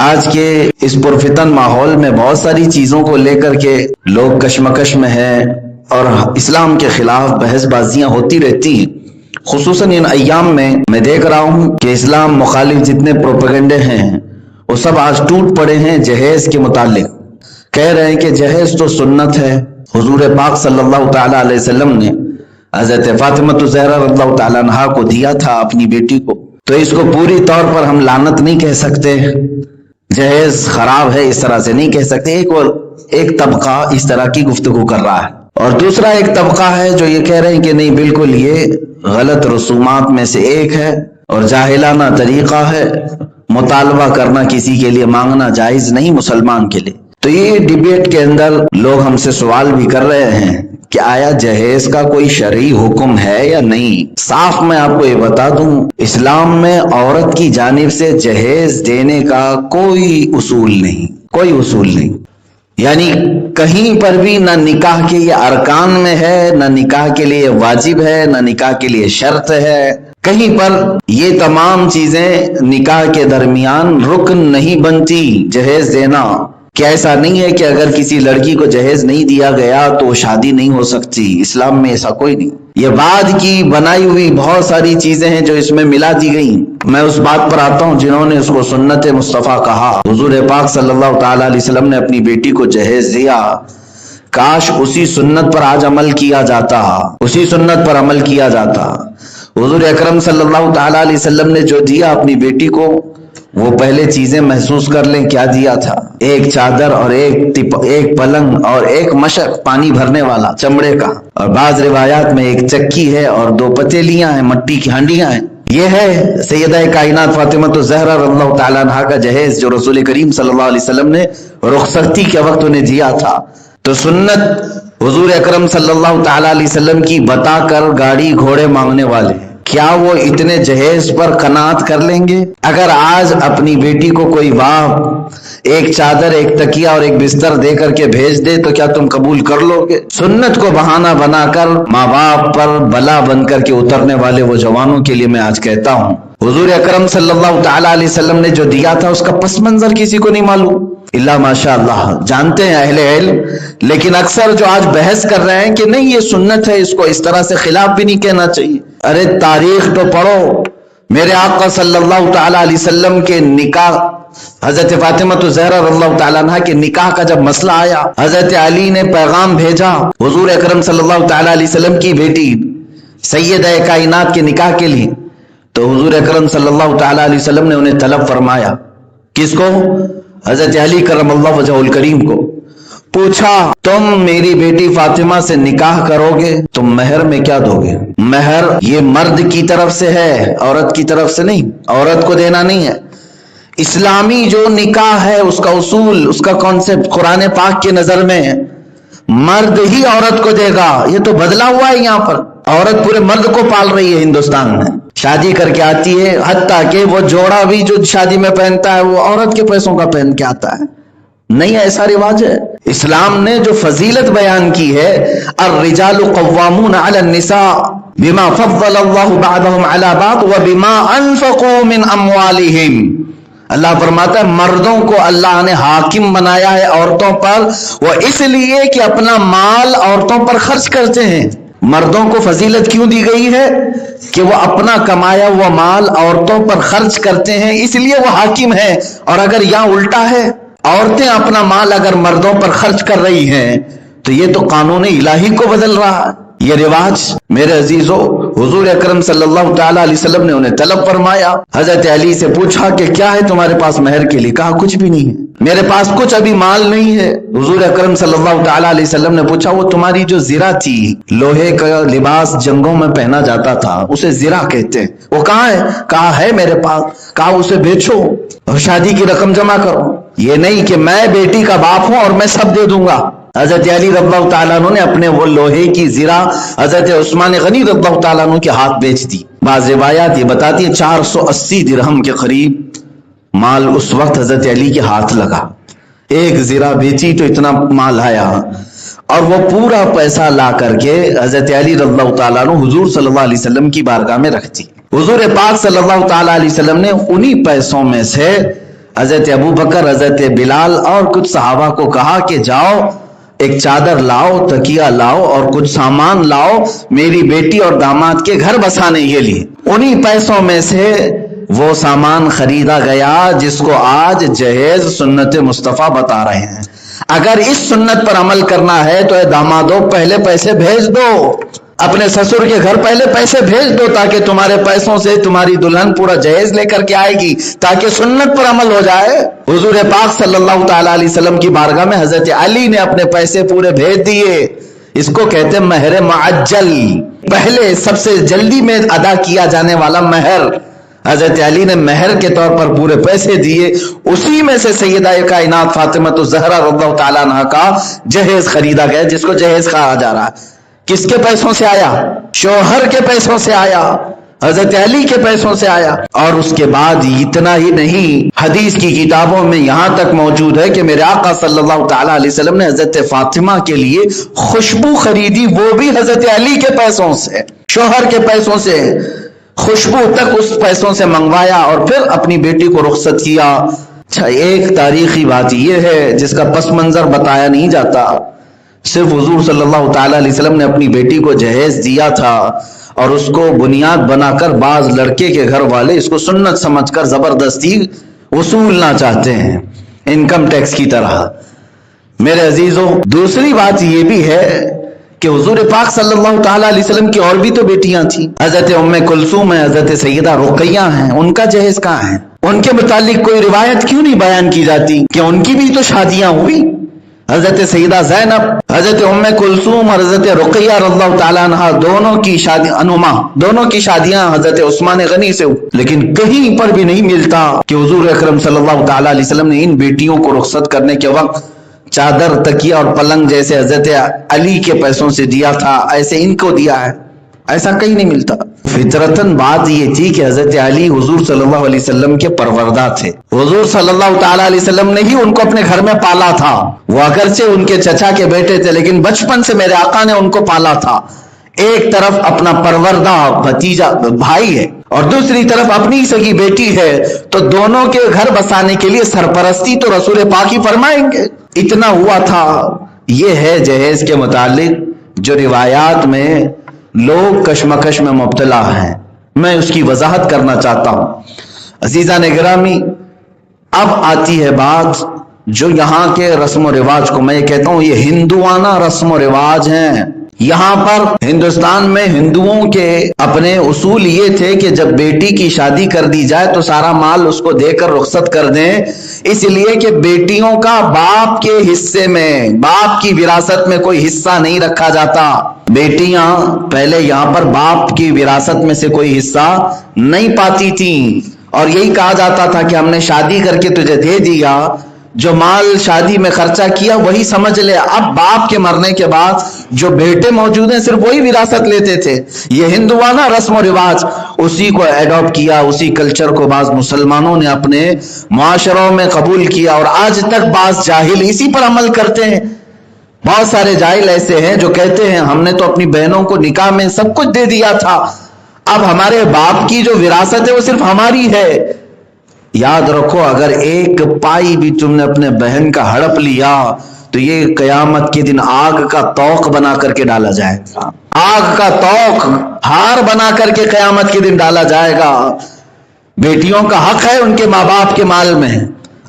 آج کے اس پرفتن ماحول میں بہت ساری چیزوں کو لے کر کے لوگ کشمکش میں ہیں اور اسلام کے خلاف بحث بازیاں ہوتی رہتی ہیں۔ خصوصاً ان ایام میں میں دیکھ رہا ہوں کہ اسلام مخالف جتنے پروپیگنڈے ہیں وہ سب آج ٹوٹ پڑے ہیں جہیز کے متعلق۔ کہہ رہے ہیں کہ جہیز تو سنت ہے، حضور پاک صلی اللہ تعالیٰ علیہ وسلم نے حضرت فاطمہ الزہرا رضی اللہ تعالیٰ عنہا کو دیا تھا اپنی بیٹی کو، تو اس کو پوری طور پر ہم لعنت نہیں کہہ سکتے، جہیز خراب ہے اس طرح سے نہیں کہہ سکتے۔ ایک طبقہ اس طرح کی گفتگو کر رہا ہے، اور دوسرا ایک طبقہ ہے جو یہ کہہ رہے ہیں کہ نہیں، بالکل یہ غلط رسومات میں سے ایک ہے اور جاہلانہ طریقہ ہے، مطالبہ کرنا کسی کے لیے مانگنا جائز نہیں مسلمان کے لیے۔ تو یہ ڈیبیٹ کے اندر لوگ ہم سے سوال بھی کر رہے ہیں کہ آیا جہیز کا کوئی شرعی حکم ہے یا نہیں۔ صاف میں آپ کو یہ بتا دوں، اسلام میں عورت کی جانب سے جہیز دینے کا کوئی اصول نہیں، یعنی کہیں پر بھی نہ نکاح کے یہ ارکان میں ہے، نہ نکاح کے لیے واجب ہے، نہ نکاح کے لیے شرط ہے، کہیں پر یہ تمام چیزیں نکاح کے درمیان رکن نہیں بنتی جہیز دینا۔ کہ ایسا نہیں ہے کہ اگر کسی لڑکی کو جہیز نہیں دیا گیا تو وہ شادی نہیں ہو سکتی، اسلام میں ایسا کوئی نہیں۔ یہ بعد کی بنائی ہوئی بہت ساری چیزیں ہیں جو اس میں ملا دی گئیں۔ میں اس بات پر آتا ہوں جنہوں نے اس کو سنت مصطفیٰ کہا۔ حضور پاک صلی اللہ تعالیٰ علیہ وسلم نے اپنی بیٹی کو جہیز دیا، کاش اسی سنت پر آج عمل کیا جاتا، حضور اکرم صلی اللہ تعالیٰ علیہ وسلم نے جو دیا اپنی بیٹی کو، وہ پہلے چیزیں محسوس کر لیں کیا دیا تھا۔ ایک چادر اور ایک پلنگ اور ایک مشک پانی بھرنے والا چمڑے کا، اور بعض روایات میں ایک چکی ہے اور 2 پتیلیاں ہیں، مٹی کی ہانڈیاں ہیں۔ یہ ہے سیدہ کائنات فاطمہ الزہرا رضی اللہ تعالیٰ عنہا کا جہیز جو رسول کریم صلی اللہ علیہ وسلم نے رخصتی کے وقت انہیں دیا تھا۔ تو سنت حضور اکرم صلی اللہ تعالیٰ علیہ وسلم کی بتا کر گاڑی گھوڑے مانگنے والے، کیا وہ اتنے جہیز پر قناعت کر لیں گے؟ اگر آج اپنی بیٹی کو کوئی باپ ایک چادر، ایک تکیہ اور ایک بستر دے کر کے بھیج دے تو کیا تم قبول کر لو گے؟ سنت کو بہانہ بنا کر ماں باپ پر بلا بن کر کے اترنے والے وہ جوانوں کے لیے میں آج کہتا ہوں، حضور اکرم صلی اللہ تعالیٰ علیہ وسلم نے جو دیا تھا اس کا پس منظر کسی کو نہیں معلوم، اللہ ماشاء اللہ جانتے ہیں اہل علم، لیکن اکثر جو آج بحث کر رہے ہیں کہ نہیں یہ سنت ہے، اس کو اس طرح سے خلاف بھی نہیں کہنا چاہیے۔ ارے تاریخ تو پڑھو، میرے آقا صلی اللہ تعالیٰ علیہ وسلم کے نکاح، حضرت فاطمہ الزہرا رضی اللہ تعالیٰ عنہ کے نکاح کا جب مسئلہ آیا، حضرت علی نے پیغام بھیجا حضور اکرم صلی اللہ تعالیٰ علیہ وسلم کی بیٹی سیدہ کائنات کے نکاح کے لیے، تو حضور اکرم صلی اللہ تعالیٰ علیہ وسلم نے انہیں طلب فرمایا۔ کس کو؟ حضرت علی کرم اللہ وجہہ الکریم کو۔ پوچھا تم میری بیٹی فاطمہ سے نکاح کرو گے تو مہر میں کیا دو گے؟ مہر یہ مرد کی طرف سے ہے، عورت کی طرف سے نہیں، عورت کو دینا نہیں ہے۔ اسلامی جو نکاح ہے اس کا اصول، اس کا کانسیپٹ قرآن پاک کے نظر میں مرد ہی عورت کو دے گا۔ یہ تو بدلا ہوا ہے، یہاں پر عورت پورے مرد کو پال رہی ہے ہندوستان میں، شادی کر کے آتی ہے، حتیٰ کہ وہ جوڑا بھی جو شادی میں پہنتا ہے وہ عورت کے پیسوں کا پہن کے آتا ہے۔ نہیں ایسا رواج ہے۔ اسلام نے جو فضیلت بیان کی ہے، الرجال قوامون علی النساء بما فضل اللہ بعضهم علی بعض وبما انفقوا من اموالہم، اللہ فرماتا ہے مردوں کو اللہ نے حاکم بنایا ہے عورتوں پر، وہ اس لیے کہ اپنا مال عورتوں پر خرچ کرتے ہیں۔ مردوں کو فضیلت کیوں دی گئی ہے؟ کہ وہ اپنا کمایا ہوا مال عورتوں پر خرچ کرتے ہیں، اس لیے وہ حاکم ہے۔ اور اگر یہاں الٹا ہے، عورتیں اپنا مال اگر مردوں پر خرچ کر رہی ہیں تو یہ تو قانون الہی کو بدل رہا ہے۔ یہ رواج میرے عزیزو، حضور اکرم صلی اللہ تعالیٰ علیہ وسلم نے انہیں طلب فرمایا۔ حضرت علی سے پوچھا کہ کیا ہے تمہارے پاس مہر کے لیے؟ کہا کچھ بھی نہیں ہے، میرے پاس کچھ ابھی مال نہیں ہے۔ حضور اکرم صلی اللہ تعالیٰ علیہ وسلم نے پوچھا وہ تمہاری جو زرہ تھی، لوہے کا لباس جنگوں میں پہنا جاتا تھا، اسے زرہ کہتے ہیں، وہ کہاں ہے؟ کہا ہے میرے پاس۔ کہا اسے بیچو اور شادی کی رقم جمع کرو۔ یہ نہیں کہ میں بیٹی کا باپ ہوں اور میں سب دے دوں گا۔ حضرت علی رضی اللہ تعالیٰ عنہ نے اپنے وہ لوہے کی زرہ حضرت عثمان غنی رضی اللہ تعالیٰ عنہ کے ہاتھ بیچ دی۔ بعض روایات یہ بتاتی ہیں 480 درہم کے قریب مال اس وقت حضرت علی کے ہاتھ لگا۔ ایک زرہ بیچی تو اتنا مال آیا، اور وہ پورا پیسہ لا کر کے حضرت علی رضی اللہ تعالیٰ عنہ حضور صلی اللہ علیہ وسلم کی بارگاہ میں رکھ دی۔ حضور پاک صلی اللہ تعالیٰ علیہ وسلم نے انہی پیسوں میں سے حضرت ابو بکر، حضرت بلال اور کچھ صحابہ کو کہا کہ جاؤ ایک چادر لاؤ، تکیہ لاؤ اور کچھ سامان لاؤ میری بیٹی اور داماد کے گھر بسانے کے لیے۔ انہی پیسوں میں سے وہ سامان خریدا گیا جس کو آج جہیز سنت مصطفیٰ بتا رہے ہیں۔ اگر اس سنت پر عمل کرنا ہے تو اے دامادو پہلے پیسے بھیج دو، اپنے سسر کے گھر پہلے پیسے بھیج دو تاکہ تمہارے پیسوں سے تمہاری دلہن پورا جہیز لے کر کے آئے گی، تاکہ سنت پر عمل ہو جائے۔ حضور پاک صلی اللہ تعالی علیہ وسلم کی بارگاہ میں حضرت علی نے اپنے پیسے پورے بھیج دیے۔ اس کو کہتے ہیں مہر معجل، پہلے سب سے جلدی میں ادا کیا جانے والا مہر۔ حضرت علی نے مہر کے طور پر پورے پیسے دیے، اسی میں سے سیدہ کائنات فاطمہ الزہرا رضی اللہ تعالیٰ عنہا کا جہیز خریدا گیا، جس کو جہیز کہا جا رہا ہے۔ کس کے پیسوں سے آیا؟ شوہر کے پیسوں سے آیا، حضرت علی کے پیسوں سے آیا۔ اور اس کے بعد اتنا ہی نہیں، حدیث کی کتابوں میں یہاں تک موجود ہے کہ میرے آقا صلی اللہ تعالی علیہ وسلم نے حضرت فاطمہ کے لیے خوشبو خریدی، وہ بھی حضرت علی کے پیسوں سے، شوہر کے پیسوں سے، خوشبو تک اس پیسوں سے منگوایا اور پھر اپنی بیٹی کو رخصت کیا۔ اچھا، ایک تاریخی بات یہ ہے جس کا پس منظر بتایا نہیں جاتا، صرف حضور صلی اللہ تعالی علیہ وسلم نے اپنی بیٹی کو جہیز دیا تھا اور اس کو بنیاد بنا کر بعض لڑکے کے گھر والے اس کو سنت سمجھ کر زبردستی وصولنا چاہتے ہیں، انکم ٹیکس کی طرح۔ میرے عزیزوں، دوسری بات یہ بھی ہے کہ حضور پاک صلی اللہ تعالی علیہ وسلم کی اور بھی تو بیٹیاں تھیں، حضرت ام کلثوم ہے، حضرت سیدہ رقیہ ہیں، ان کا جہیز کہاں ہے؟ ان کے متعلق کوئی روایت کیوں نہیں بیان کی جاتی کہ ان کی بھی تو شادیاں ہوئی؟ حضرت سیدہ زینب، حضرت ام کلثوم اور حضرت رقیہ رضی اللہ تعالیٰ عنہ دونوں کی شادی انہما، دونوں کی شادیاں حضرت عثمان غنی سے ہوئی، لیکن کہیں پر بھی نہیں ملتا کہ حضور اکرم صلی اللہ تعالیٰ علیہ وسلم نے ان بیٹیوں کو رخصت کرنے کے وقت چادر، تکیہ اور پلنگ جیسے حضرت علی کے پیسوں سے دیا تھا، ایسے ان کو دیا ہے، ایسا کہیں نہیں ملتا۔ فطرتاً بات یہ تھی کہ حضرت علی حضور صلی اللہ علیہ وسلم کے پروردہ تھے، حضور صلی اللہ تعالی علیہ وسلم نے ہی ان کو اپنے گھر میں پالا تھا۔ وہ اگرچہ ان کے چچا کے بیٹے تھے لیکن بچپن سے میرے آقا نے ان کو پالا تھا۔ ایک طرف اپنا پروردہ بھتیجا بھائی ہے اور دوسری طرف اپنی سگی بیٹی ہے، تو دونوں کے گھر بسانے کے لیے سرپرستی تو رسول پاک ہی فرمائیں گے۔ اتنا ہوا تھا۔ یہ ہے جہیز کے متعلق جو روایات میں لوگ کشمکش میں مبتلا ہیں، میں اس کی وضاحت کرنا چاہتا ہوں۔ عزیزان گرامی، اب آتی ہے بات جو یہاں کے رسم و رواج کو میں یہ کہتا ہوں، یہ ہندوانہ رسم و رواج ہیں۔ یہاں پر ہندوستان میں ہندوؤں کے اپنے اصول یہ تھے کہ جب بیٹی کی شادی کر دی جائے تو سارا مال اس کو دے کر رخصت کر دیں، اس لیے کہ بیٹیوں کا باپ کے حصے میں، باپ کی وراثت میں کوئی حصہ نہیں رکھا جاتا۔ بیٹیاں پہلے یہاں پر باپ کی وراثت میں سے کوئی حصہ نہیں پاتی تھیں، اور یہی کہا جاتا تھا کہ ہم نے شادی کر کے تجھے دے دیا، جو مال شادی میں خرچہ کیا وہی سمجھ لے۔ اب باپ کے مرنے کے بعد جو بیٹے موجود ہیں صرف وہی وراثت لیتے تھے۔ یہ ہندوانہ رسم و رواج، اسی کو ایڈاپٹ کیا، اسی کلچر کو بعض مسلمانوں نے اپنے معاشروں میں قبول کیا، اور آج تک بعض جاہل اسی پر عمل کرتے ہیں۔ بہت سارے جاہل ایسے ہیں جو کہتے ہیں ہم نے تو اپنی بہنوں کو نکاح میں سب کچھ دے دیا تھا، اب ہمارے باپ کی جو وراثت ہے وہ صرف ہماری ہے۔ یاد رکھو، اگر ایک پائی بھی تم نے اپنے بہن کا ہڑپ لیا تو یہ قیامت کے دن آگ کا توق بنا کر کے ڈالا جائے گا، آگ کا توق ہار بنا کر کے قیامت کے دن ڈالا جائے گا۔ بیٹیوں کا حق ہے ان کے ماں باپ کے مال میں،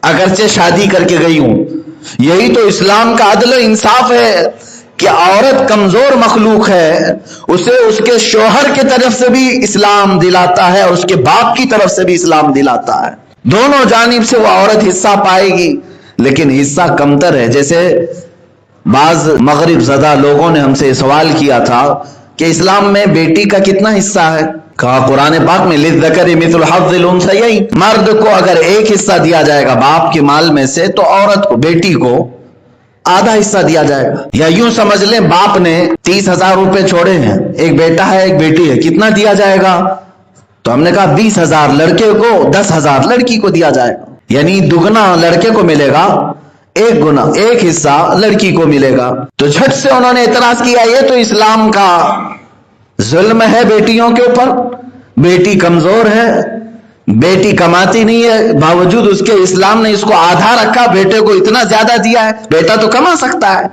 اگرچہ شادی کر کے گئی ہوں۔ یہی تو اسلام کا عدل و انصاف ہے کہ عورت کمزور مخلوق ہے، اسے اس کے شوہر کی طرف سے بھی اسلام دلاتا ہے اور اس کے باپ کی طرف سے بھی اسلام دلاتا ہے، دونوں جانب سے وہ عورت حصہ پائے گی، لیکن حصہ کمتر ہے۔ جیسے بعض مغرب زدہ لوگوں نے ہم سے سوال کیا تھا کہ اسلام میں بیٹی کا کتنا حصہ ہے؟ کہا قرآن پاک میں للذکر مثل حظ الانثیین، مرد کو اگر ایک حصہ دیا جائے گا باپ کے مال میں سے تو عورت کو، بیٹی کو آدھا حصہ دیا جائے گا۔ یا یوں سمجھ لیں باپ نے 30,000 روپے چھوڑے ہیں، ایک بیٹا ہے ایک بیٹی ہے، کتنا دیا جائے گا؟ تو ہم نے کہا 20,000 لڑکے کو، 10,000 لڑکی کو دیا جائے گا، یعنی دگنا لڑکے کو ملے گا، ایک حصہ لڑکی کو ملے گا۔ تو جھٹ سے انہوں نے اعتراض کیا یہ تو اسلام کا ظلم ہے بیٹیوں کے اوپر، بیٹی کمزور ہے، بیٹی کماتی نہیں ہے، باوجود اس کے اسلام نے اس کو آدھا رکھا، بیٹے کو اتنا زیادہ دیا ہے، بیٹا تو کما سکتا ہے۔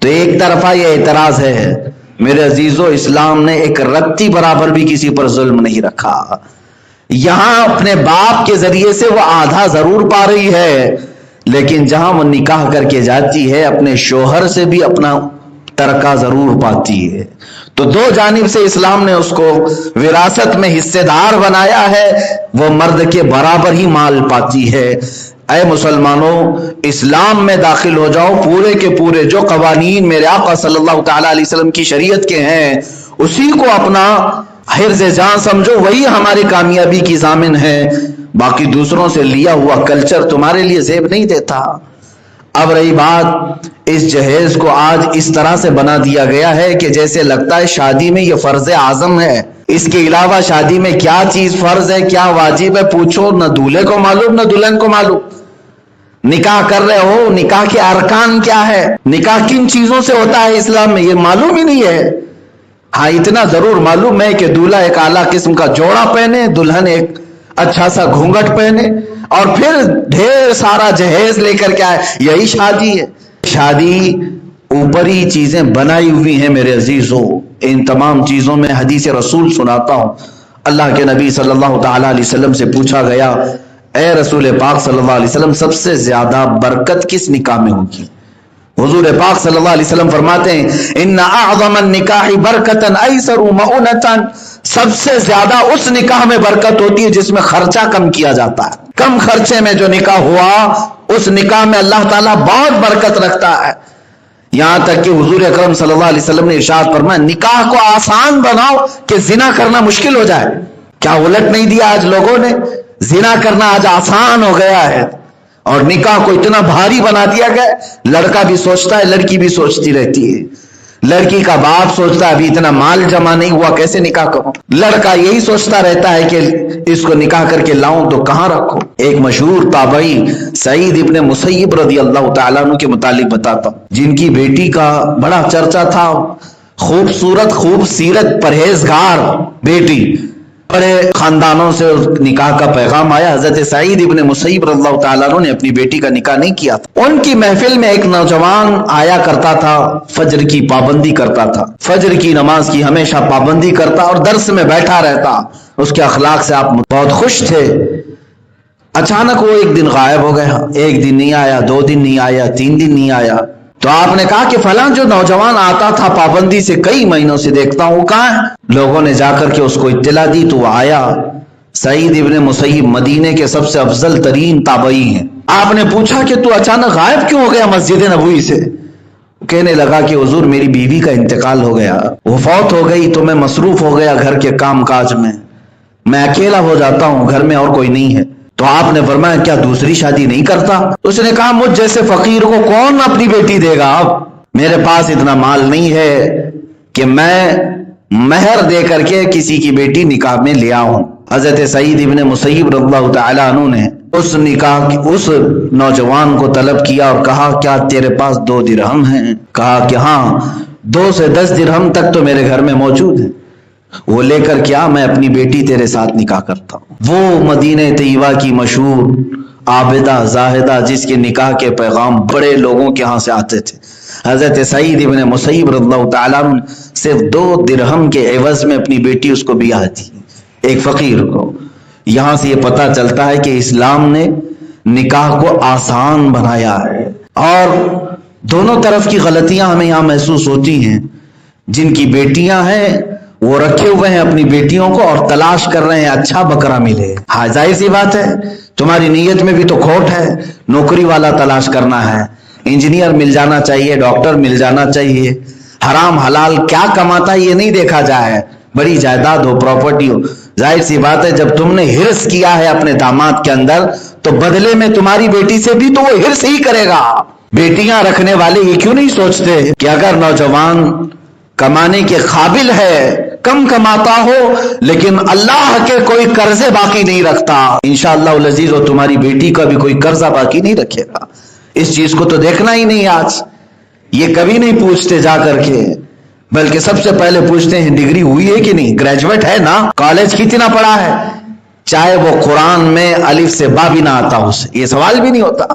تو ایک طرفہ یہ اعتراض ہے میرے عزیزو، اسلام نے ایک رتی برابر بھی کسی پر ظلم نہیں رکھا۔ یہاں اپنے باپ کے ذریعے سے وہ آدھا ضرور پا رہی ہے، لیکن جہاں وہ نکاح کر کے جاتی ہے اپنے شوہر سے بھی اپنا ترکہ ضرور پاتی ہے۔ تو دو جانب سے اسلام نے اس کو وراثت میں حصے دار بنایا ہے، وہ مرد کے برابر ہی مال پاتی ہے۔ اے مسلمانوں، اسلام میں داخل ہو جاؤ، پورے کے پورے جو قوانین میرے آقا صلی اللہ تعالی علیہ وسلم کی شریعت کے ہیں اسی کو اپنا حرز جان سمجھو، وہی ہماری کامیابی کی ضامن ہے۔ باقی دوسروں سے لیا ہوا کلچر تمہارے لیے زیب نہیں دیتا۔ اب رہی بات، اس جہیز کو آج اس طرح سے بنا دیا گیا ہے کہ جیسے لگتا ہے شادی میں یہ فرض اعظم ہے۔ اس کے علاوہ شادی میں کیا چیز فرض ہے، کیا واجب ہے، پوچھو نہ دولہے کو معلوم نہ دلہن کو معلوم۔ نکاح کر رہے ہو، نکاح کے ارکان کیا ہے، نکاح کن چیزوں سے ہوتا ہے اسلام میں، یہ معلوم ہی نہیں ہے۔ ہاں اتنا ضرور معلوم ہے کہ دولہا ایک اعلیٰ قسم کا جوڑا پہنے، دلہن ایک اچھا سا گھونگھٹ پہنے، اور پھر ڈھیر سارا جہیز لے کر کے آئے، یہی شادی ہے۔ شادی اوپری چیزیں بنائی ہوئی ہیں میرے عزیزو، ان تمام چیزوں میں حدیث رسول سناتا ہوں۔ اللہ کے نبی صلی اللہ تعالی علیہ وسلم سے پوچھا گیا، اے رسول پاک صلی اللہ علیہ وسلم، سب سے زیادہ برکت کس نکاح میں ہوگی؟ حضور پاک صلی اللہ علیہ وسلم فرماتے ہیں، ان اعظم النکاح برکتا ایسر مؤنتا، سب سے زیادہ اس نکاح میں برکت ہوتی ہے جس میں خرچہ کم کیا جاتا ہے۔ کم خرچے میں جو نکاح ہوا اس نکاح میں اللہ تعالیٰ بہت برکت رکھتا ہے۔ یہاں تک کہ حضور اکرم صلی اللہ علیہ وسلم نے ارشاد فرمایا، نکاح کو آسان بناؤ کہ زنا کرنا مشکل ہو جائے۔ کیا الٹ نہیں دیا آج لوگوں نے؟ زنا کرنا آج آسان ہو گیا ہے، اور نکاح کو اتنا بھاری بنا دیا گیا، لڑکا بھی سوچتا ہے، لڑکی بھی سوچتی رہتی ہے، لڑکی کا باپ سوچتا ہے ابھی اتنا مال جمع نہیں ہوا کیسے نکاح کروں، لڑکا یہی سوچتا رہتا ہے کہ اس کو نکاح کر کے لاؤں تو کہاں رکھوں۔ ایک مشہور تابعی سعید ابن مسیب رضی اللہ تعالیٰ عنہ کے متعلق بتاتا ہوں، جن کی بیٹی کا بڑا چرچا تھا، خوبصورت خوب سیرت پرہیزگار بیٹی، بڑے خاندانوں سے نکاح کا پیغام آیا۔ حضرت سعید ابن مسیب رضی اللہ تعالیٰ عنہ نے اپنی بیٹی کا نکاح نہیں کیا تھا۔ ان کی محفل میں ایک نوجوان آیا کرتا تھا، فجر کی پابندی کرتا تھا، فجر کی نماز کی ہمیشہ پابندی کرتا اور درس میں بیٹھا رہتا، اس کے اخلاق سے آپ بہت خوش تھے۔ اچانک وہ ایک دن غائب ہو گیا، ایک دن نہیں آیا، 2 دن نہیں آیا، 3 دن نہیں آیا۔ تو آپ نے کہا کہ فلاں جو نوجوان آتا تھا پابندی سے کئی مہینوں سے دیکھتا ہوں، وہ کہاں ہے؟ لوگوں نے جا کر کے اس کو اطلاع دی تو وہ آیا۔ سعید ابن مسیب مدینے کے سب سے افضل ترین تابعی ہیں۔ آپ نے پوچھا کہ تو اچانک غائب کیوں ہو گیا مسجد نبوی سے؟ کہنے لگا کہ حضور میری بیوی کا انتقال ہو گیا، وہ فوت ہو گئی تو میں مصروف ہو گیا گھر کے کام کاج میں اکیلا ہو جاتا ہوں، گھر میں اور کوئی نہیں ہے۔ تو آپ نے فرمایا کیا دوسری شادی نہیں کرتا؟ اس نے کہا مجھ جیسے فقیر کو کون اپنی بیٹی دے گا، اب میرے پاس اتنا مال نہیں ہے کہ میں مہر دے کر کے کسی کی بیٹی نکاح میں لے آؤں۔ حضرت سعید ابن مسیب رضی اللہ تعالیٰ عنہ نے اس نوجوان کو طلب کیا اور کہا کیا تیرے پاس 2 درہم ہیں؟ کہا کہ ہاں، 2 سے 10 درہم تک تو میرے گھر میں موجود ہیں، وہ لے کر کیا میں اپنی بیٹی تیرے ساتھ نکاح کرتا ہوں۔ وہ مدینہ طیبہ کی مشہور عابدہ زاہدہ جس کے نکاح کے پیغام بڑے لوگوں کے ہاں سے آتے تھے، حضرت سعید ابن مسیب رضی اللہ تعالیٰ عنہ صرف 2 درہم کے عوض میں اپنی بیٹی اس کو بیاہ دی، ایک فقیر کو۔ یہاں سے یہ پتہ چلتا ہے کہ اسلام نے نکاح کو آسان بنایا ہے، اور دونوں طرف کی غلطیاں ہمیں یہاں محسوس ہوتی ہیں۔ جن کی بیٹیاں ہیں وہ رکھے ہوئے ہیں اپنی بیٹیوں کو اور تلاش کر رہے ہیں اچھا بکرا ملے۔ ہاں ظاہر سی بات ہے، تمہاری نیت میں بھی تو کھوٹ ہے، نوکری والا تلاش کرنا ہے، انجینئر مل جانا چاہیے، ڈاکٹر مل جانا چاہیے، حرام حلال کیا کماتا ہے یہ نہیں دیکھا جائے، بڑی جائیداد ہو، پراپرٹی ہو۔ ظاہر سی بات ہے جب تم نے ہرس کیا ہے اپنے داماد کے اندر تو بدلے میں تمہاری بیٹی سے بھی تو وہ ہرس ہی کرے گا۔ بیٹیاں رکھنے والے یہ کیوں نہیں سوچتے کہ اگر نوجوان کمانے کے قابل ہے، کم کماتا ہو لیکن اللہ کے کوئی قرضے باقی نہیں رکھتا، انشاءاللہ العزیز وہ تمہاری بیٹی کا بھی کوئی قرضہ باقی نہیں رکھے گا۔ اس چیز کو تو دیکھنا ہی نہیں، آج یہ کبھی نہیں پوچھتے جا کر کے، بلکہ سب سے پہلے پوچھتے ہیں ڈگری ہوئی ہے کہ نہیں، گریجویٹ ہے نا، کالج کتنا پڑھا ہے، چاہے وہ قرآن میں الف سے با بھی نہ آتا اسے، یہ سوال بھی نہیں ہوتا۔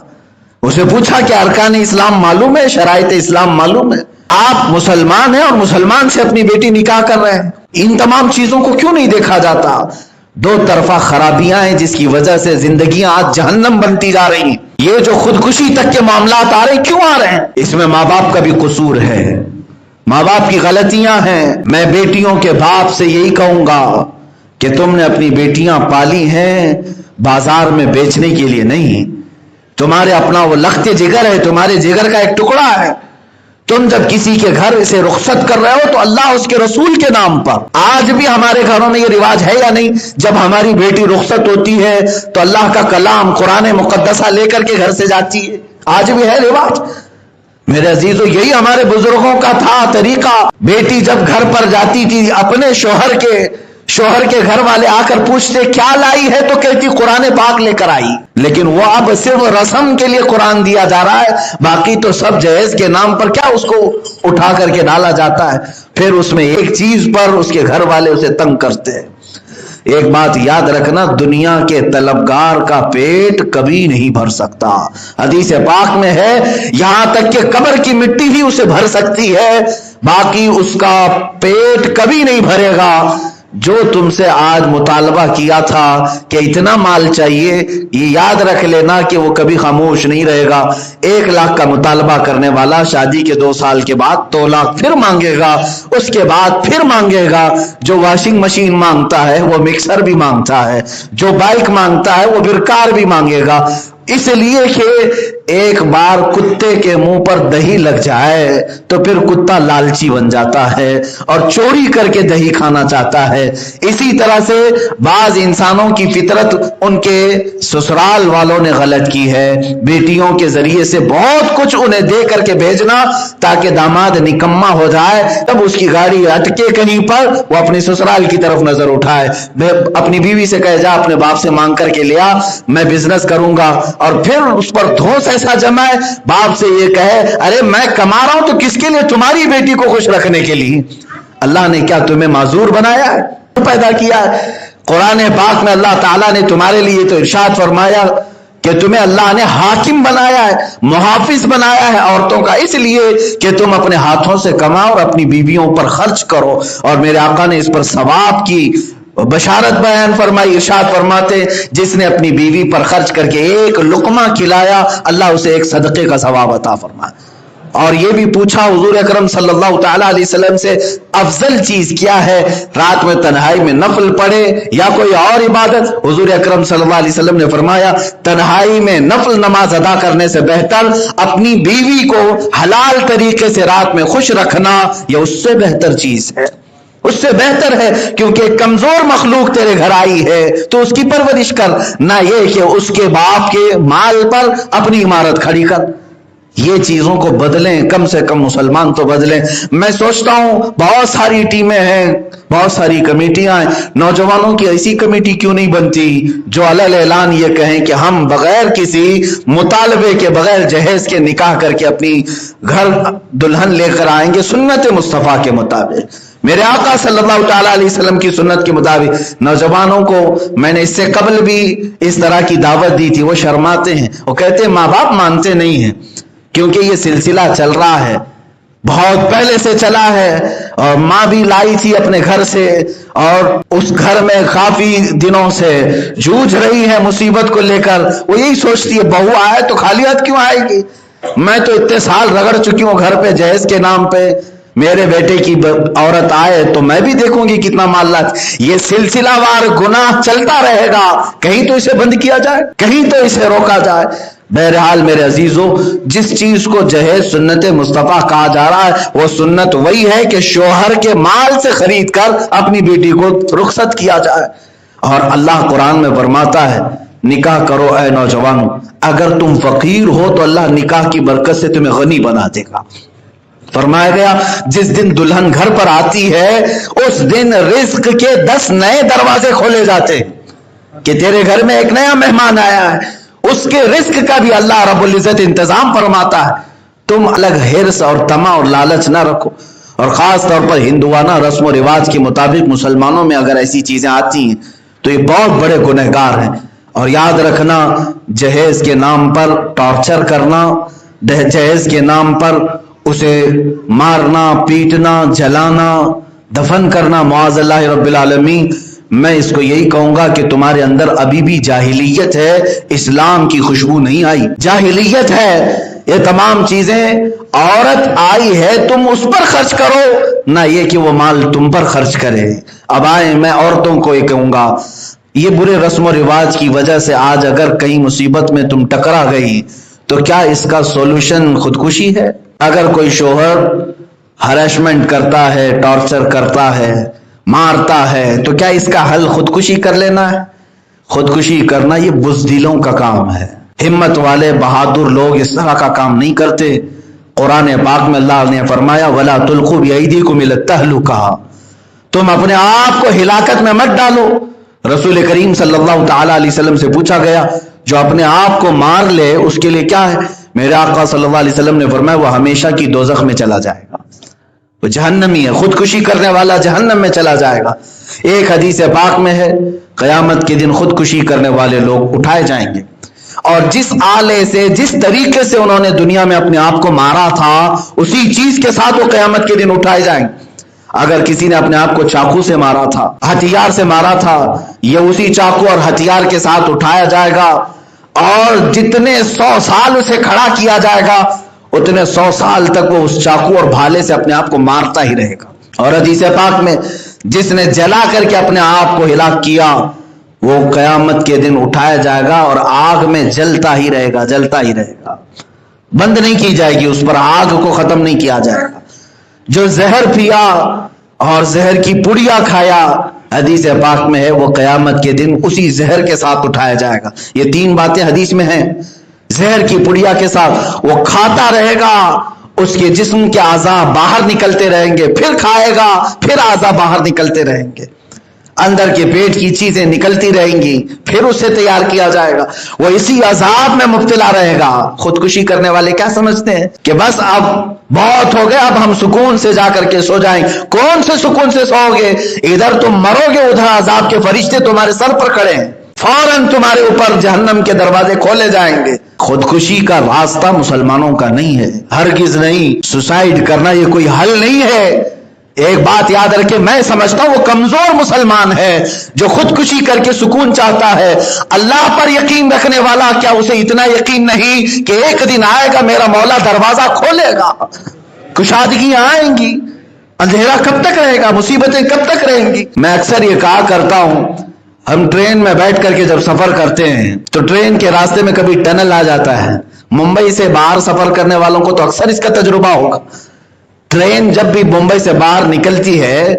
اسے پوچھا کہ ارکان اسلام معلوم ہے، شرائط اسلام معلوم ہے، آپ مسلمان ہیں اور مسلمان سے اپنی بیٹی نکاح کر رہے ہیں، ان تمام چیزوں کو کیوں نہیں دیکھا جاتا؟ دو طرفہ خرابیاں ہیں جس کی وجہ سے زندگیاں آج جہنم بنتی جا رہی ہیں۔ یہ جو خودکشی تک کے معاملات آ رہے ہیں، کیوں آ رہے ہیں؟ اس میں ماں باپ کا بھی قصور ہے، ماں باپ کی غلطیاں ہیں۔ میں بیٹیوں کے باپ سے یہی کہوں گا کہ تم نے اپنی بیٹیاں پالی ہیں بازار میں بیچنے کے لیے نہیں، تمہارے اپنا وہ لخت جگر ہے، تمہارے جگر کا ایک ٹکڑا ہے۔ تم جب کسی کے گھر اسے رخصت کر رہے ہو تو اللہ اس کے رسول کے نام پر، آج بھی ہمارے گھروں میں یہ رواج ہے یا نہیں، جب ہماری بیٹی رخصت ہوتی ہے تو اللہ کا کلام قرآن مقدسہ لے کر کے گھر سے جاتی ہے، آج بھی ہے رواج۔ میرے عزیزو، یہی ہمارے بزرگوں کا تھا طریقہ۔ بیٹی جب گھر پر جاتی تھی، اپنے شوہر کے گھر والے آ کر پوچھتے کیا لائی ہے تو کہتی قرآن پاک لے کر آئی، لیکن وہ اب صرف رسم کے لیے قرآن دیا جا رہا ہے، باقی تو سب جہیز کے نام پر کیا اس کو اٹھا کر کے ڈالا جاتا ہے، پھر اس میں ایک چیز پر اس کے گھر والے اسے تنگ کرتے ہیں۔ ایک بات یاد رکھنا، دنیا کے طلبگار کا پیٹ کبھی نہیں بھر سکتا، حدیث پاک میں ہے یہاں تک کہ قبر کی مٹی بھی اسے بھر سکتی ہے، باقی اس کا پیٹ کبھی نہیں بھرے گا۔ جو تم سے آج مطالبہ کیا تھا کہ اتنا مال چاہیے، یہ یاد رکھ لینا کہ وہ کبھی خاموش نہیں رہے گا۔ 1 لاکھ کا مطالبہ کرنے والا شادی کے 2 سال کے بعد 2 لاکھ پھر مانگے گا، اس کے بعد پھر مانگے گا۔ جو واشنگ مشین مانگتا ہے وہ مکسر بھی مانگتا ہے، جو بائک مانگتا ہے وہ پھر کار بھی مانگے گا، اس لیے کہ ایک بار کتے کے منہ پر دہی لگ جائے تو پھر کتا لالچی بن جاتا ہے اور چوری کر کے دہی کھانا چاہتا ہے۔ اسی طرح سے بعض انسانوں کی فطرت ان کے سسرال والوں نے غلط کی ہے، بیٹیوں کے ذریعے سے بہت کچھ انہیں دے کر کے بھیجنا تاکہ داماد نکما ہو جائے، تب اس کی گاڑی اٹکے کہیں پر وہ اپنی سسرال کی طرف نظر اٹھائے، اپنی بیوی سے کہے جا اپنے باپ سے مانگ کر کے لیا، میں بزنس کروں گا، اور پھر اس پر دھوس ایسا جمائے، باپ سے یہ کہے ارے میں کما رہا ہوں تو کس کے لیے؟ تمہاری بیٹی کو خوش رکھنے کے لیے۔ اللہ نے کیا تمہیں معذور بنایا ہے؟ پیدا کیا ہے؟ قرآن پاک میں اللہ تعالیٰ نے تمہارے لیے تو ارشاد فرمایا کہ تمہیں اللہ نے حاکم بنایا ہے، محافظ بنایا ہے عورتوں کا، اس لیے کہ تم اپنے ہاتھوں سے کماؤ اور اپنی بیویوں پر خرچ کرو، اور میرے آقا نے اس پر ثواب کی بشارت بیان فرمائی، ارشاد فرماتے جس نے اپنی بیوی پر خرچ کر کے 1 لقمہ کھلایا اللہ اسے 1 صدقے کا ثواب عطا فرمائے۔ اور یہ بھی پوچھا حضور اکرم صلی اللہ تعالی علیہ وسلم سے افضل چیز کیا ہے، رات میں تنہائی میں نفل پڑھے یا کوئی اور عبادت؟ حضور اکرم صلی اللہ علیہ وسلم نے فرمایا تنہائی میں نفل نماز ادا کرنے سے بہتر اپنی بیوی کو حلال طریقے سے رات میں خوش رکھنا، یہ اس سے بہتر چیز ہے، اس سے بہتر ہے، کیونکہ کمزور مخلوق تیرے گھر آئی ہے تو اس کی پرورش کر، نہ یہ کہ اس کے باپ کے مال پر اپنی عمارت کھڑی کر۔ یہ چیزوں کو بدلیں، کم سے کم مسلمان تو بدلیں۔ میں سوچتا ہوں بہت ساری ٹیمیں ہیں، بہت ساری کمیٹیاں ہیں، نوجوانوں کی ایسی کمیٹی کیوں نہیں بنتی جو علل اعلان یہ کہیں کہ ہم بغیر کسی مطالبے کے، بغیر جہیز کے نکاح کر کے اپنی گھر دلہن لے کر آئیں گے سنت مصطفیٰ کے مطابق، میرے آقا صلی اللہ تعالی علیہ وسلم کی سنت کے مطابق۔ نوجوانوں کو میں نے اس سے قبل بھی اس طرح کی دعوت دی تھی، وہ شرماتے ہیں، وہ کہتے ہیں ماں باپ مانتے نہیں ہیں، کیونکہ یہ سلسلہ چل رہا ہے، بہت پہلے سے چلا ہے، اور ماں بھی لائی تھی اپنے گھر سے، اور اس گھر میں کافی دنوں سے جوجھ رہی ہے مصیبت کو لے کر، وہ یہی سوچتی ہے بہو آئے تو خالی ہاتھ کیوں آئے گی، میں تو اتنے سال رگڑ چکی ہوں گھر پہ جہیز کے نام پہ، میرے بیٹے کی عورت آئے تو میں بھی دیکھوں گی کتنا مال لاتی۔ یہ سلسلہ وار گناہ چلتا رہے گا، کہیں تو اسے بند کیا جائے، کہیں تو اسے روکا جائے۔ بہرحال میرے عزیزو، جس چیز کو جہیز سنت مصطفیٰ کہا جا رہا ہے وہ سنت وہی ہے کہ شوہر کے مال سے خرید کر اپنی بیٹی کو رخصت کیا جائے، اور اللہ قرآن میں فرماتا ہے نکاح کرو اے نوجوانوں، اگر تم فقیر ہو تو اللہ نکاح کی برکت سے تمہیں غنی بنا دے گا۔ فرمایا گیا جس دن دلہن گھر پر آتی ہے اس دن رزق کے 10 نئے دروازے کھولے جاتے کہ تیرے گھر میں ایک نیا مہمان آیا ہے، اس کے رزق کا بھی اللہ رب العزت انتظام فرماتا ہے۔ تم الگ حرص اور طمع اور لالچ نہ رکھو، اور خاص طور پر ہندوانہ رسم و رواج کے مطابق مسلمانوں میں اگر ایسی چیزیں آتی ہیں تو یہ بہت بڑے گنہگار ہیں. اور یاد رکھنا، جہیز کے نام پر ٹارچر کرنا، جہیز کے نام پر اسے مارنا، پیٹنا، جلانا، دفن کرنا، معاذ اللہ رب العالمین. میں اس کو یہی کہوں گا کہ تمہارے اندر ابھی بھی جاہلیت ہے، اسلام کی خوشبو نہیں آئی، جاہلیت ہے. یہ تمام چیزیں عورت آئی ہے تم اس پر خرچ کرو، نہ یہ کہ وہ مال تم پر خرچ کرے. اب آئے میں عورتوں کو یہ کہوں گا، یہ برے رسم و رواج کی وجہ سے آج اگر کہیں مصیبت میں تم ٹکرا گئی تو کیا اس کا سولوشن خودکشی ہے؟ اگر کوئی شوہر ہریسمنٹ کرتا ہے، ٹارچر کرتا ہے، مارتا ہے، تو کیا اس کا حل خودکشی کر لینا ہے؟ خودکشی کرنا یہ بزدلوں کا کام ہے. ہمت والے بہادر لوگ اس طرح کا کام نہیں کرتے. قرآن پاک میں اللہ نے فرمایا وَلَا تُلْقُوا بِأَيْدِيكُمْ إِلَى التَّهْلُكَةِ، تم اپنے آپ کو ہلاکت میں مت ڈالو. رسول کریم صلی اللہ تعالی علیہ وسلم سے پوچھا گیا جو اپنے آپ کو مار لے اس کے لیے کیا ہے؟ میرے آقا صلی اللہ علیہ وسلم نے فرمایا وہ ہمیشہ کی دوزخ میں چلا جائے گا، وہ جہنمی ہے. خودکشی کرنے والا جہنم میں چلا جائے گا. ایک حدیث پاک میں ہے قیامت کے دن خودکشی کرنے والے لوگ اٹھائے جائیں گے، اور جس آلے سے، جس طریقے سے انہوں نے دنیا میں اپنے آپ کو مارا تھا اسی چیز کے ساتھ وہ قیامت کے دن اٹھائے جائیں گے. اگر کسی نے اپنے آپ کو چاقو سے مارا تھا، ہتھیار سے مارا تھا، یہ اسی چاقو اور ہتھیار کے ساتھ اٹھایا جائے گا، اور جتنے 100 سال اسے کھڑا کیا جائے گا اتنے 100 سال تک وہ اس چاقو اور بھالے سے اپنے آپ کو مارتا ہی رہے گا. اور حدیث پاک میں جس نے جلا کر کے اپنے آپ کو ہلاک کیا وہ قیامت کے دن اٹھایا جائے گا اور آگ میں جلتا ہی رہے گا، جلتا ہی رہے گا، بند نہیں کی جائے گی، اس پر آگ کو ختم نہیں کیا جائے گا. جو زہر پیا اور زہر کی پڑیا کھایا، حدیث پاک میں ہے وہ قیامت کے دن اسی زہر کے ساتھ اٹھایا جائے گا. یہ 3 باتیں حدیث میں ہیں. زہر کی پڑیا کے ساتھ وہ کھاتا رہے گا، اس کے جسم کے اعضاء باہر نکلتے رہیں گے، پھر کھائے گا، پھر اعضاء باہر نکلتے رہیں گے، اندر کے پیٹ کی چیزیں نکلتی رہیں گی، پھر اسے تیار کیا جائے گا، وہ اسی عذاب میں مبتلا رہے گا. خودکشی کرنے والے کیا سمجھتے ہیں کہ بس اب بہت ہو گیا، اب ہم سکون سے جا کر کے سو جائیں. کون سے سکون سے سو گے؟ ادھر تم مرو گے، ادھر عذاب کے فرشتے تمہارے سر پر کھڑے ہیں، فوراً تمہارے اوپر جہنم کے دروازے کھولے جائیں گے. خودکشی کا راستہ مسلمانوں کا نہیں ہے، ہرگز نہیں. سوسائڈ کرنا یہ کوئی حل نہیں ہے. ایک بات یاد رکھے، میں سمجھتا ہوں وہ کمزور مسلمان ہے جو خودکشی کر کے سکون چاہتا ہے. اللہ پر یقین رکھنے والا کیا اسے اتنا یقین نہیں کہ ایک دن آئے گا میرا مولا دروازہ کھولے گا، کشادگیاں آئیں گی، اندھیرا کب تک رہے گا، مصیبتیں کب تک رہیں گی. میں اکثر یہ کہا کرتا ہوں، ہم ٹرین میں بیٹھ کر کے جب سفر کرتے ہیں تو ٹرین کے راستے میں کبھی ٹنل آ جاتا ہے. ممبئی سے باہر سفر کرنے والوں کو تو اکثر اس کا تجربہ ہوگا. ٹرین جب بھی ممبئی سے باہر نکلتی ہے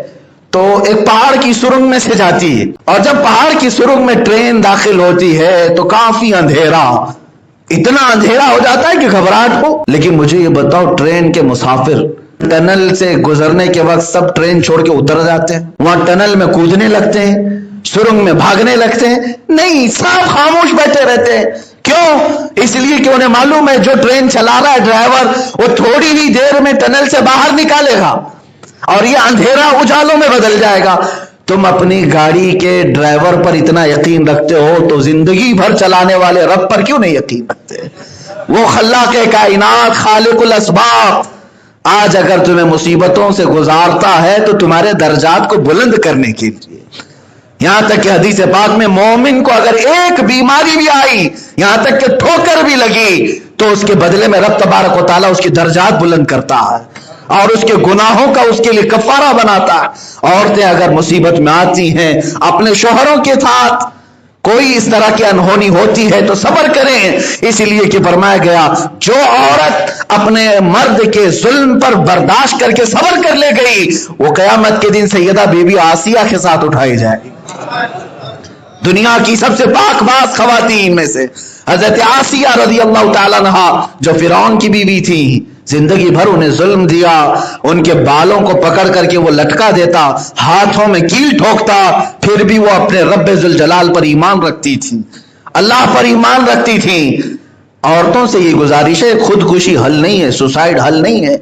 تو ایک پہاڑ کی سرنگ میں سے جاتی ہے، اور جب پہاڑ کی سرنگ میں ٹرین داخل ہوتی ہے تو کافی اندھیرا، اتنا اندھیرا ہو جاتا ہے کہ گھبراہٹ ہو. لیکن مجھے یہ بتاؤ، ٹرین کے مسافر ٹنل سے گزرنے کے وقت سب ٹرین چھوڑ کے اتر جاتے ہیں، وہاں ٹنل میں کودنے لگتے ہیں، سرنگ میں بھاگنے لگتے ہیں؟ نہیں، سب خاموش بیٹھے رہتے ہیں. کیوں؟ اس لیے کہ انہیں معلوم ہے جو ٹرین چلا رہا ہے ڈرائیور، وہ تھوڑی ہی دیر میں ٹنل سے باہر نکالے گا اور یہ اندھیرا اجالوں میں بدل جائے گا. تم اپنی گاڑی کے ڈرائیور پر اتنا یقین رکھتے ہو تو زندگی بھر چلانے والے رب پر کیوں نہیں یقین رکھتے؟ وہ خلاق کائنات، خالق الاسباب آج اگر تمہیں مصیبتوں سے گزارتا ہے تو تمہارے درجات کو بلند کرنے کے لیے. یہاں تک کہ حدیث پاک میں مومن کو اگر ایک بیماری بھی آئی، یہاں تک کہ ٹھوکر بھی لگی، تو اس کے بدلے میں رب تبارک و تعالیٰ اس کی درجات بلند کرتا ہے اور اس کے گناہوں کا اس کے لیے کفارہ بناتا ہے. عورتیں اگر مصیبت میں آتی ہیں، اپنے شوہروں کے ساتھ کوئی اس طرح کی انہونی ہوتی ہے تو صبر کریں، اس لیے کہ فرمایا گیا جو عورت اپنے مرد کے ظلم پر برداشت کر کے صبر کر لے گئی وہ قیامت کے دن سیدہ بی بی آسیہ کے ساتھ اٹھائی جائے گی. دنیا کی سب سے پاک باز خواتین میں سے حضرت آسیہ رضی اللہ تعالیٰ عنہا جو فرعون کی بیوی تھی، زندگی بھر انہیں ظلم دیا، ان کے بالوں کو پکڑ کر کے وہ لٹکا دیتا، ہاتھوں میں کیل ٹھوکتا، پھر بھی وہ اپنے رب ذوالجلال پر ایمان رکھتی تھی، اللہ پر ایمان رکھتی تھی. عورتوں سے یہ گزارش ہے، خودکشی حل نہیں ہے، سوسائڈ حل نہیں ہے.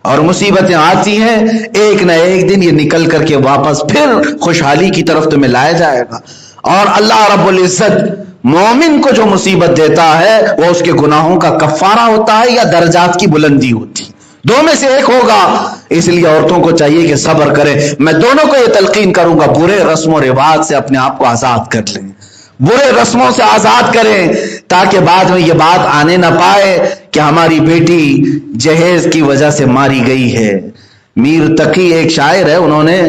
اور مصیبتیں آتی ہیں، ایک نہ ایک دن یہ نکل کر کے واپس پھر خوشحالی کی طرف تمہیں لایا جائے گا. اور اللہ رب العزت مومن کو جو مصیبت دیتا ہے وہ اس کے گناہوں کا کفارہ ہوتا ہے یا درجات کی بلندی ہوتی ہے، دو میں سے ایک ہوگا۔ اس لیے عورتوں کو چاہیے کہ صبر کریں۔ میں دونوں کو یہ تلقین کروں گا، برے رسم و رواج سے اپنے آپ کو آزاد کر لیں، برے رسموں سے آزاد کریں، تاکہ بعد میں یہ بات آنے نہ پائے کہ ہماری بیٹی جہیز کی وجہ سے ماری گئی ہے۔ میر تقی ایک شاعر ہے، انہوں نے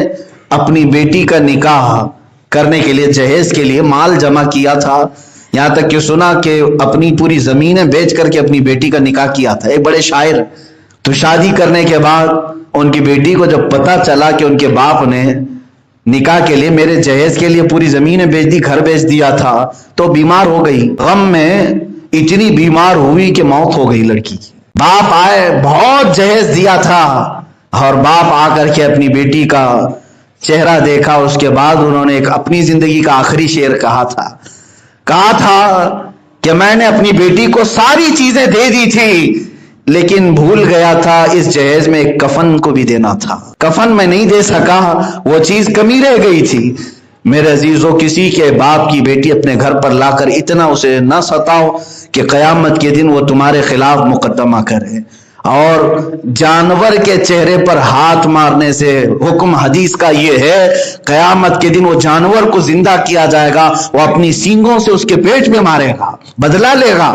اپنی بیٹی کا نکاح کرنے کے لیے جہیز کے لیے مال جمع کیا تھا، یہاں تک کہ سنا کہ اپنی پوری زمینیں بیچ کر کے اپنی بیٹی کا نکاح کیا تھا، ایک بڑے شاعر۔ تو شادی کرنے کے بعد ان کی بیٹی کو جب پتا چلا کہ ان کے باپ نے نکاح کے لیے میرے جہیز کے لیے پوری زمینیں بیچ دی، گھر بیچ دیا تھا، تو بیمار ہو گئی، غم میں اتنی بیمار ہوئی کہ موت ہو گئی لڑکی کی۔ باپ آئے، بہت جہیز دیا تھا، اور باپ آ کر کے اپنی بیٹی کا چہرہ دیکھا، اس کے بعد انہوں نے ایک اپنی زندگی کا آخری شعر کہا تھا کہ میں نے اپنی بیٹی کو ساری چیزیں دے دی تھی، لیکن بھول گیا تھا اس جہیز میں ایک کفن کو بھی دینا تھا، کفن میں نہیں دے سکا، وہ چیز کمی رہ گئی تھی۔ میرے عزیزو، کسی کے باپ کی بیٹی اپنے گھر پر لا کر اتنا اسے نہ ستاؤ کہ قیامت کے دن وہ تمہارے خلاف مقدمہ کرے۔ اور جانور کے چہرے پر ہاتھ مارنے سے حکم حدیث کا یہ ہے، قیامت کے دن وہ جانور کو زندہ کیا جائے گا، وہ اپنی سینگوں سے اس کے پیٹ میں مارے گا، بدلہ لے گا۔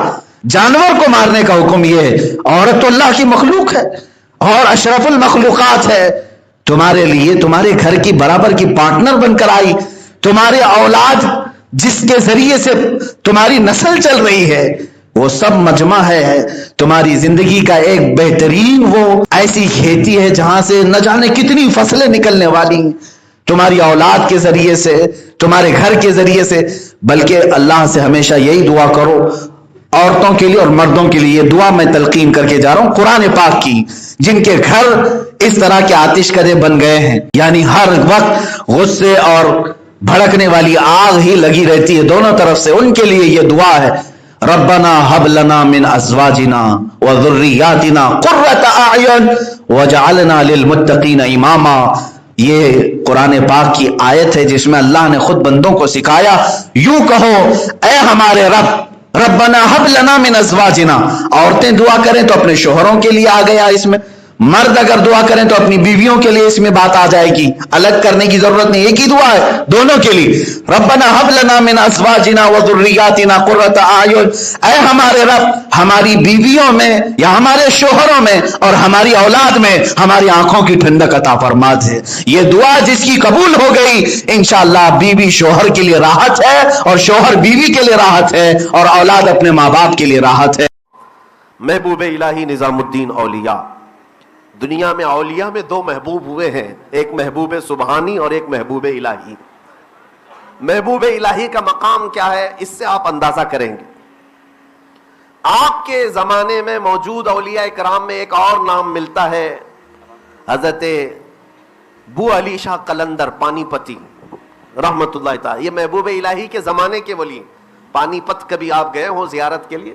جانور کو مارنے کا حکم یہ ہے۔ عورت تو اللہ کی مخلوق ہے اور اشرف المخلوقات ہے، تمہارے لیے تمہارے گھر کی برابر کی پارٹنر بن کر آئی، تمہارے اولاد جس کے ذریعے سے تمہاری نسل چل رہی ہے وہ سب مجمع ہے تمہاری زندگی کا ایک بہترین، وہ ایسی کھیتی ہے جہاں سے نہ جانے کتنی فصلیں نکلنے والی ہیں تمہاری اولاد کے ذریعے سے، تمہارے گھر کے ذریعے سے۔ بلکہ اللہ سے ہمیشہ یہی دعا کرو، عورتوں کے لیے اور مردوں کے لیے یہ دعا میں تلقین کر کے جا رہا ہوں قرآن پاک کی، جن کے گھر اس طرح کے آتش کدے بن گئے ہیں، یعنی ہر وقت غصے اور بھڑکنے والی آگ ہی لگی رہتی ہے دونوں طرف سے، ان کے لیے یہ دعا ہے، ربنا هب لنا من ازواجنا وذرياتنا قرة اعین واجعلنا للمتقین اماما۔ یہ قرآن پاک کی آیت ہے جس میں اللہ نے خود بندوں کو سکھایا، یوں کہو اے ہمارے رب، ربنا هب لنا من ازواجنا، عورتیں دعا کریں تو اپنے شوہروں کے لیے آ گیا اس میں، مرد اگر دعا کریں تو اپنی بیویوں کے لیے اس میں بات آ جائے گی، الگ کرنے کی ضرورت نہیں، ایک ہی دعا ہے دونوں کے لیے، ربنا هب لنا من ازواجنا وذرياتنا قرة اعین، اے ہمارے رب ہماری بیویوں میں یا ہمارے شوہروں میں اور ہماری اولاد میں ہماری آنکھوں کی ٹھنڈک عطا فرما دے۔ یہ دعا جس کی قبول ہو گئی، انشاءاللہ بیوی شوہر کے لیے راحت ہے اور شوہر بیوی کے لیے راحت ہے اور اولاد اپنے ماں باپ کے لیے راحت ہے۔ محبوب الہی نظام الدین اولیاء، دنیا میں اولیاء میں دو محبوب ہوئے ہیں، ایک محبوب سبحانی اور ایک محبوب الہی۔ محبوب الہی کا مقام کیا ہے اس سے آپ اندازہ کریں گے۔ آپ کے زمانے میں موجود اولیاء کرام میں ایک اور نام ملتا ہے، حضرت بو علی شاہ قلندر پانی پتی رحمت اللہ تعالی، یہ محبوب الہی کے زمانے کے ولی، پانی پت کبھی آپ گئے ہوں زیارت کے لیے،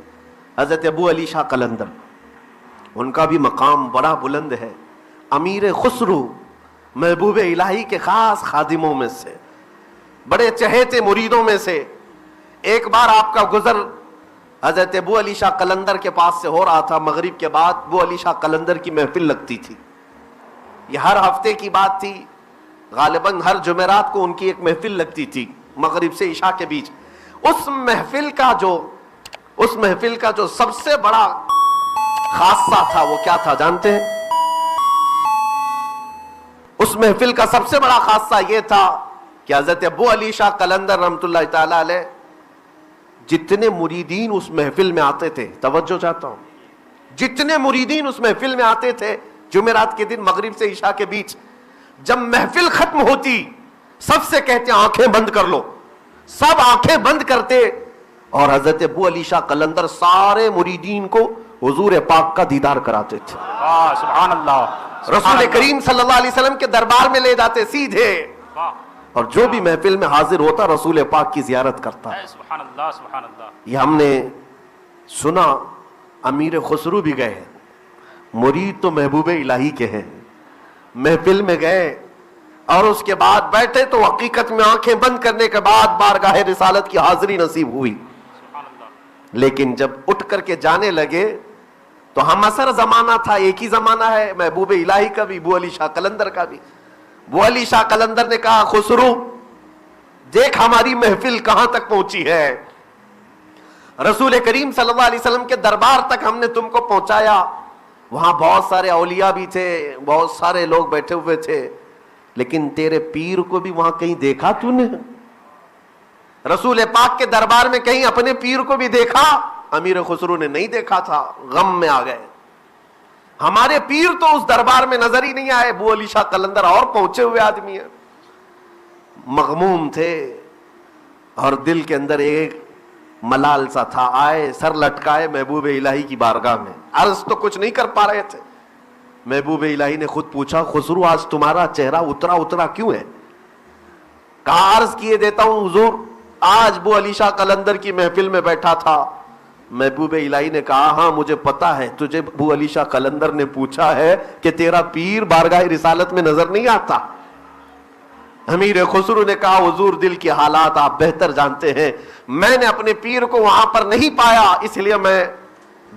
حضرت ابو علی شاہ قلندر، ان کا بھی مقام بڑا بلند ہے، امیر خسرو محبوب الہی کے خاص خادموں میں سے، بڑے چہیتے مریدوں میں سے۔ ایک بار آپ کا گزر حضرت ابو علی شاہ قلندر کے پاس سے ہو رہا تھا، مغرب کے بعد ابو علی شاہ قلندر کی محفل لگتی تھی، یہ ہر ہفتے کی بات تھی، غالباً ہر جمعرات کو ان کی ایک محفل لگتی تھی مغرب سے عشاء کے بیچ۔ اس محفل کا جو سب سے بڑا خاصہ تھا وہ کیا تھا جانتے ہیں؟ اس محفل کا سب سے بڑا خاصہ یہ تھا کہ حضرت ابو علی شاہ قلندر رحمت اللہ تعالی علیہ، جتنے مریدین اس محفل میں آتے تھے، توجہ چاہتا ہوں، جتنے مریدین اس محفل میں آتے تھے جمعرات کے دن مغرب سے عشاء کے بیچ، جب محفل ختم ہوتی سب سے کہتے آنکھیں بند کر لو، سب آنکھیں بند کرتے، اور حضرت ابو علی شاہ قلندر سارے مریدین کو حضور پاک کا دیدار کراتے تھے۔ سبحان اللہ، رسول کریم صلی اللہ علیہ وسلم کے دربار میں لے جاتے سیدھے، اور جو بھی محفل میں حاضر ہوتا رسول پاک کی زیارت کرتا۔ سبحان اللہ، سبحان اللہ۔ یہ ہم نے سنا، امیر خسرو بھی گئے ہیں، مرید تو محبوب الہی کے ہیں، محفل میں گئے اور اس کے بعد بیٹھے تو حقیقت میں آنکھیں بند کرنے کے بعد بارگاہ رسالت کی حاضری نصیب ہوئی. لیکن جب اٹھ کر کے جانے لگے تو ہم اثر زمانہ تھا, ایک ہی زمانہ ہے, محبوب الہی کا بھی, ابو علی شاہ قلندر کا بھی. ابو علی شاہ قلندر نے کہا خسرو دیکھ ہماری محفل کہاں تک پہنچی ہے, رسول کریم صلی اللہ علیہ وسلم کے دربار تک ہم نے تم کو پہنچایا, وہاں بہت سارے اولیاء بھی تھے, بہت سارے لوگ بیٹھے ہوئے تھے, لیکن تیرے پیر کو بھی وہاں کہیں دیکھا تو نے؟ رسول پاک کے دربار میں کہیں اپنے پیر کو بھی دیکھا؟ امیر خسرو نے نہیں دیکھا تھا, غم میں آ گئے. ہمارے پیر تو اس دربار میں نظر ہی نہیں آئے. ابو علی شاہ قلندر اور پہنچے ہوئے آدمی ہیں, مغموم تھے اور دل کے اندر ایک ملال سا تھا. آئے سر لٹکائے محبوب الہی کی بارگاہ میں, عرض تو کچھ نہیں کر پا رہے تھے. محبوب الہی نے خود پوچھا خسرو آج تمہارا چہرہ اترا اترا کیوں ہے؟ کہا عرض کیے دیتا ہوں حضور, آج ابو علی شاہ قلندر کی محفل میں بیٹھا تھا. محبوب الہی نے کہا ہاں مجھے پتا ہے تجھے ابو علی شاہ قلندر نے پوچھا ہے کہ تیرا پیر بارگاہ رسالت میں نظر نہیں آتا. امیر خسرو نے کہا حضور دل کی حالات آپ بہتر جانتے ہیں, میں نے اپنے پیر کو وہاں پر نہیں پایا, اس لیے میں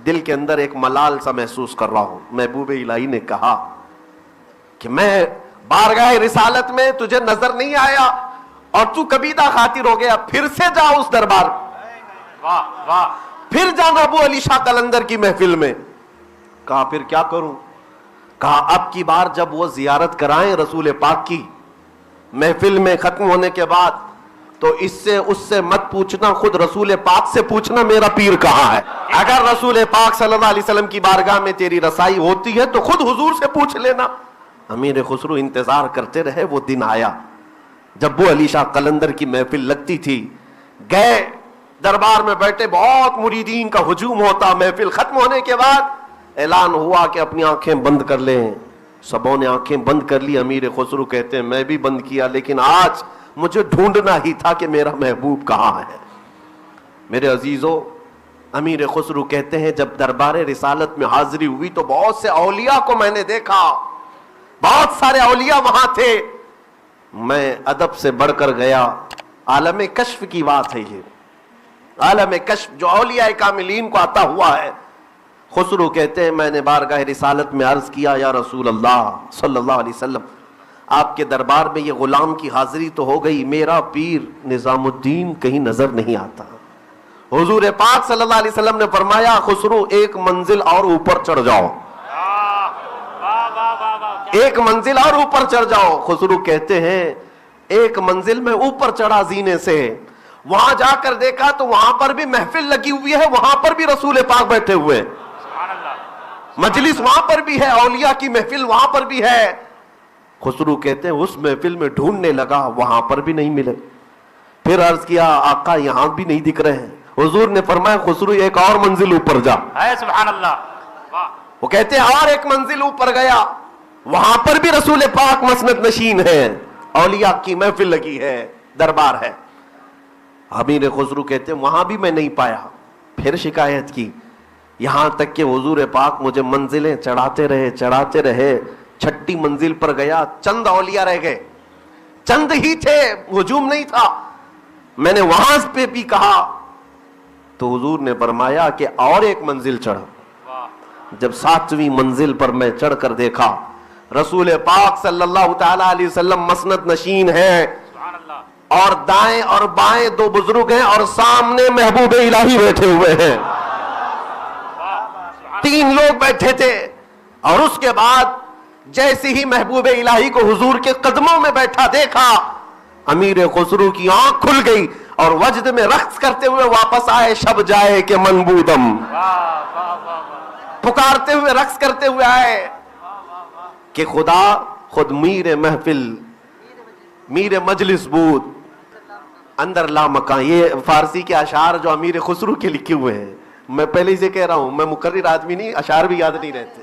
دل کے اندر ایک ملال سا محسوس کر رہا ہوں. محبوب الہی نے کہا کہ میں بارگاہ رسالت میں تجھے نظر نہیں آیا اور تو کبیدہ خاطر ہو گیا, پھر سے جا اس دربار, واہ واہ, پھر جانا ابو علی شاہ قلندر کی محفل میں. کہا پھر کیا کروں؟ کہا اب کی بار جب وہ زیارت کرائیں رسول پاک کی محفل میں ختم ہونے کے بعد, تو اس سے مت پوچھنا, خود رسول پاک سے پوچھنا میرا پیر کہاں ہے. اگر رسول پاک صلی اللہ علیہ وسلم کی بارگاہ میں تیری رسائی ہوتی ہے تو خود حضور سے پوچھ لینا. امیر خسرو انتظار کرتے رہے. وہ دن آیا جب ابو علی شاہ قلندر کی محفل لگتی تھی. گئے دربار میں بیٹھے, بہت مریدین کا ہجوم ہوتا. محفل ختم ہونے کے بعد اعلان ہوا کہ اپنی آنکھیں بند کر لیں. سبوں نے آنکھیں بند کر لی. امیر خسرو کہتے ہیں میں بھی بند کیا, لیکن آج مجھے ڈھونڈنا ہی تھا کہ میرا محبوب کہاں ہے. میرے عزیزو, امیر خسرو کہتے ہیں جب دربار رسالت میں حاضری ہوئی تو بہت سے اولیاء کو میں نے دیکھا, بہت سارے اولیاء وہاں تھے. میں ادب سے بڑھ کر گیا. عالم کشف کی بات ہے یہ, عالم کشف جو اولیاء کاملین کو عطا ہوا ہے. خسرو کہتے ہیں میں نے بارگاہ رسالت میں عرض کیا یا رسول اللہ صلی اللہ علیہ وسلم, آپ کے دربار میں یہ غلام کی حاضری تو ہو گئی, میرا پیر نظام الدین کہیں نظر نہیں آتا. حضور پاک صلی اللہ علیہ وسلم نے فرمایا خسرو ایک منزل اور اوپر چڑھ جاؤ, ایک منزل اور اوپر چڑھ جاؤ. خسرو کہتے ہیں ایک منزل میں اوپر چڑھا زینے سے, وہاں جا کر دیکھا تو وہاں پر بھی محفل لگی ہوئی ہے, وہاں پر بھی رسول پاک بیٹھے ہوئے, مجلس وہاں پر بھی ہے, اولیاء کی محفل وہاں پر بھی ہے. خسرو کہتے ہیں اس محفل میں ڈھونڈنے لگا, وہاں پر بھی نہیں ملے. پھر عرض کیا آقا یہاں بھی نہیں دکھ رہے ہیں. حضور نے فرمایا خسرو ایک اور منزل اوپر جا. سبحان اللہ, واہ, وہ کہتے ہیں اور ایک منزل اوپر گیا, وہاں پر بھی رسول پاک مسند نشین ہے, اولیاء کی محفل لگی ہے, دربار ہے. امیر خسرو کہتے ہیں وہاں بھی میں نہیں پایا. پھر شکایت کی, یہاں تک کہ حضور پاک مجھے منزلیں چڑھاتے رہے. چھٹی منزل پر گیا, چند اولیاء رہ گئے, چند ہی تھے, ہجوم نہیں تھا. میں نے وہاں پہ بھی کہا تو حضور نے فرمایا کہ اور ایک منزل چڑھ. جب 7ویں منزل پر میں چڑھ کر دیکھا رسول پاک صلی اللہ تعالی علیہ وسلم مسند نشین ہے, اور دائیں اور بائیں 2 بزرگ ہیں, اور سامنے محبوب الہی بیٹھے ہوئے ہیں. 3 لوگ بیٹھے تھے. اور اس کے بعد جیسے ہی محبوب الہی کو حضور کے قدموں میں بیٹھا دیکھا, امیر خسرو کی آنکھ کھل گئی اور وجد میں رقص کرتے ہوئے واپس آئے. شب جائے کہ منبودم, پکارتے ہوئے رقص کرتے ہوئے آئے کہ خدا خود میر محفل میر مجلس بود اندر لا مکان. یہ فارسی کے اشعار جو امیر خسرو کے لکھے ہوئے ہیں, میں پہلے سے کہہ رہا ہوں, میں مقرر آدمی نہیں, اشعار بھی یاد نہیں رہتے.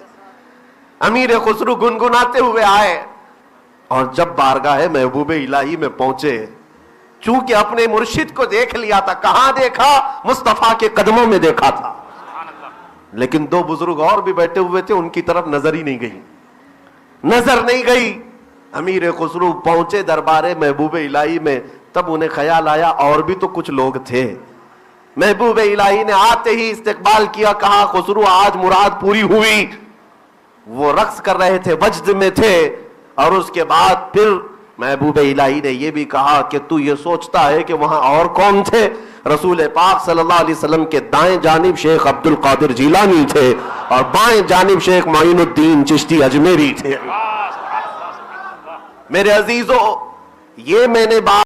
امیر خسرو گنگناتے ہوئے آئے, اور جب بارگاہ محبوب الہی میں پہنچے, چونکہ اپنے مرشد کو دیکھ لیا تھا. کہاں دیکھا؟ مصطفیٰ کے قدموں میں دیکھا تھا. لیکن 2 بزرگ اور بھی بیٹھے ہوئے تھے, ان کی طرف نظر ہی نہیں گئی, نظر نہیں گئی. امیر خسرو پہنچے دربار محبوب الہی میں، تب انہیں خیال آیا اور بھی تو کچھ لوگ تھے۔ محبوب الہی نے آتے ہی استقبال کیا، کہا خسرو آج مراد پوری ہوئی۔ وہ رقص کر رہے تھے، وجد میں تھے، اور اس کے بعد پھر محبوب الہی نے یہ بھی کہا کہ تو یہ سوچتا ہے کہ وہاں اور کون تھے؟ رسول پاک صلی اللہ علیہ وسلم کے دائیں جانب شیخ عبد القادر جیلانی تھے اور بائیں جانب شیخ معین الدین چشتی اجمیری تھے۔ میرے عزیزو، یہ میں نے بات